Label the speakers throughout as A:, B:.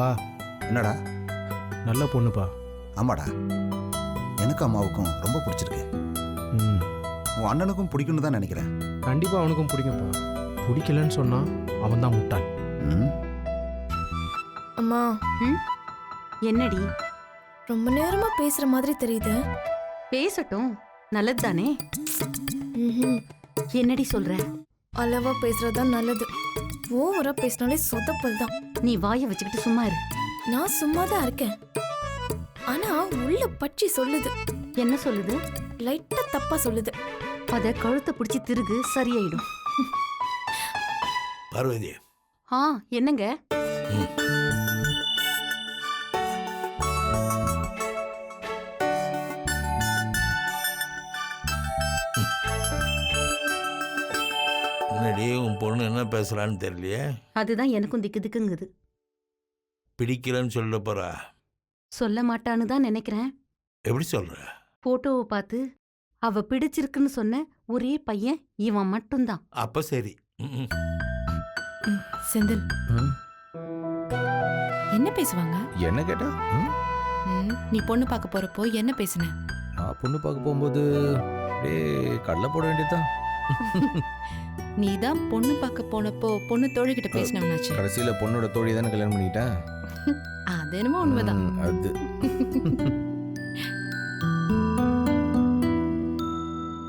A: பா
B: என்னடா?
A: நல்ல பொண்ணுப்பா.
B: ஆமாடா, எனக்கு அம்மாவுக்கும் ரொம்ப பிடிச்சிருக்கு.
A: ம்
B: உன் அண்ணனுக்கும் பிடிக்கும்னு தான் நினைக்கிறேன்.
A: கண்டிப்பா அவனுக்கும் பிடிக்கும்ப்பா. பிடிக்கலன்னு சொன்னா அவன் தான் முட்டாள்.
B: ம்
C: அம்மா,
D: என்னடி
C: ரொம்ப நேரமா பேசுற மாதிரி தெரியுது.
D: பேசட்டும், நல்லது தானே.
C: ம்ஹும்.
D: என்னடி சொல்ற?
C: அளவா பேசுறதுதான் நல்லது. ஓவரா பேசினாலே சொதப்பல் தான்.
D: நீ வாயை வச்சுக்கிட்டு சும்மா இரு.
C: நான் சும்மா தான் இருக்கேன். ஆனா உள்ள பற்றி சொல்லுது.
D: என்ன சொல்லுது?
C: லைட்டா தப்பா சொல்லுது.
D: அத கழுத்தை பிடிச்சி திருகு, சரியாயிடும்.
E: பார்வதி,
D: என்னங்க?
E: என்னடி உன் பொண்ணு என்ன பேசுறான்னு தெரியலையே.
D: அதுதான் எனக்கும் திக்கு திக்குங்குது.
E: பிடிக்கலன்னு சொல்ல போறா?
D: சொல்ல மாட்டான்னு தான் நினைக்கிறேன்.
E: எப்படி சொல்ற?
D: போட்டோவை பார்த்து அவ பிடிச்சிருக்குன்னு சொன்ன ஒரே பையன் இவன் மட்டும்தான்.
E: அப்ப சரி. ம்ம்.
F: செந்தில்,
A: ம்,
F: என்ன பேசுவாங்க?
A: என்ன கேட்டா?
F: நீ பொண்ணு பார்க்க போறப்போ என்ன பேசுன?
A: நான் பொண்ணு பார்க்க போகும்போது அப்படியே கடலை போட வேண்டியதுதான்.
F: நீ தான் பொண்ணு பார்க்க போனப்போ பொண்ணு தோழிகிட்ட பேசினவனாச்சு.
A: கடைசியில பொண்ணோட தோழி தானே கல்யாணம் பண்ணிக்கிட்டேன்.
F: அது என்னமோ உண்மைதான்.
A: அது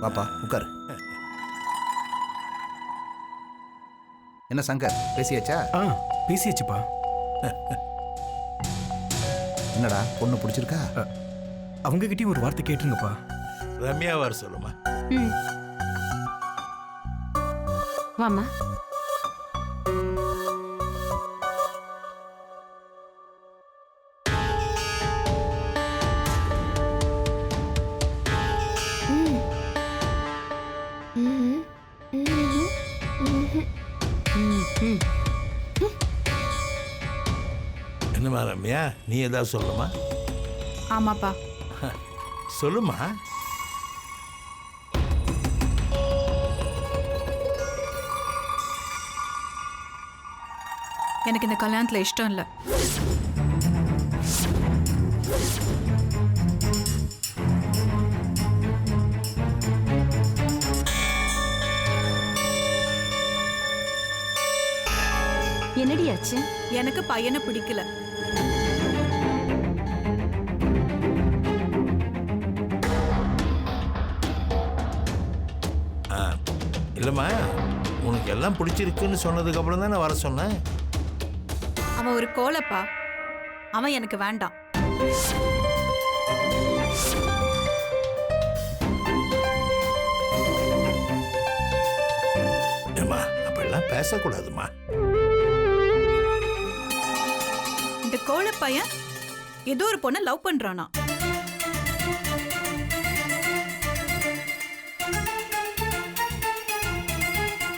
B: பாப்பா உட்காரு. என்ன சங்கர், பேசியாச்சா?
G: பேசியாச்சுப்பா.
B: என்னடா, பொண்ணு பிடிச்சிருக்கா?
G: அவங்க கிட்டயும் ஒரு வார்த்தை கேட்டுருங்கப்பா.
E: ரம்யா வர சொல்லுமா.
D: வாமா.
C: ம்ஹும். ம்ஹும். ம்ஹும்.
E: என்னம்மா ரம்யா, நீ ஏதாவது சொல்லுமா?
F: ஆமாப்பா.
E: சொல்லுமா.
F: எனக்கு இந்த கல்யாணத்துல இஷ்டம் இல்ல.
D: என்னடி ஆச்சு?
F: எனக்கு பையனை பிடிக்கல.
E: இல்லம்மா, உனக்கு எல்லாம் பிடிச்சிருக்குன்னு சொன்னதுக்கு அப்புறம் தான் நான் வர சொன்னேன்.
F: அவன் ஒரு கோலப்பா. அவன் எனக்கு வேண்டாம்.
E: ஏம்மா, அப்படிலாம் பேசக்கூடாதுமா.
F: இந்த கோல பையன் ஏதோ ஒரு பொண்ணை லவ் பண்றானா?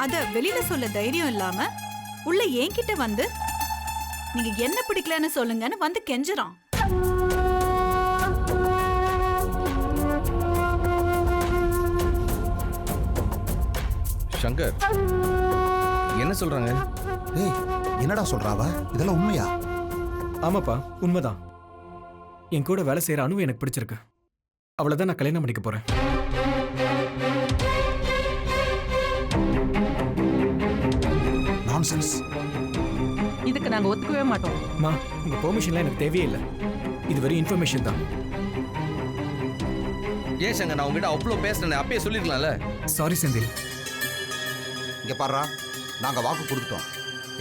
F: அத வெளியில சொல்ல தைரியம் இல்லாம உள்ள என்கிட்ட வந்து நீங்க என்ன பிடிக்கலன்னு சொல்லுங்கன்னு வந்து கெஞ்சுறான்.
A: சங்கர், என்ன சொல்றாங்க?
B: ஏய், என்னடா சொல்றாவ? இதெல்லாம் உண்மையா?
G: ஆமாப்பா, உண்மைதான். என் கூட வேலை செய்யற அனு எனக்கு பிடிச்சிருக்கு. அவளை தான் நான் கல்யாணம் பண்ணிக்க போறேன்.
B: நான்சென்ஸ்.
D: இதுக்கு நாங்க ஒத்துக்கவே மாட்டோம்.
G: அம்மா, உங்க பெர்மிஷன்லாம் எனக்கு தேவையே இல்லை. இது வெறும் இன்ஃபர்மேஷன் தான்.
H: ஏன் சங்கர், நான் உங்ககிட்ட அவ்வளோ பேசுறேன், அப்பயே சொல்லிருக்கலாம்ல.
G: சாரி செந்தில்.
B: இங்க பாருடா, நாங்க வாக்கு கொடுத்துட்டோம்.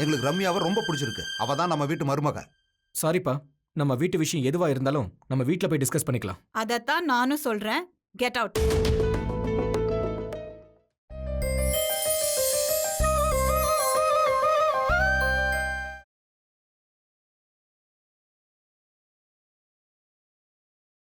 B: எங்களுக்கு ரம்யாவை ரொம்ப பிடிச்சிருக்கு. அவ தான் நம்ம வீட்டு மருமக.
G: சாரிப்பா, நம்ம வீட்டு விஷயம் எதுவா இருந்தாலும் நம்ம வீட்டில் போய் டிஸ்கஸ் பண்ணிக்கலாம்.
F: அதத்தான் நானும் சொல்றேன். Get out.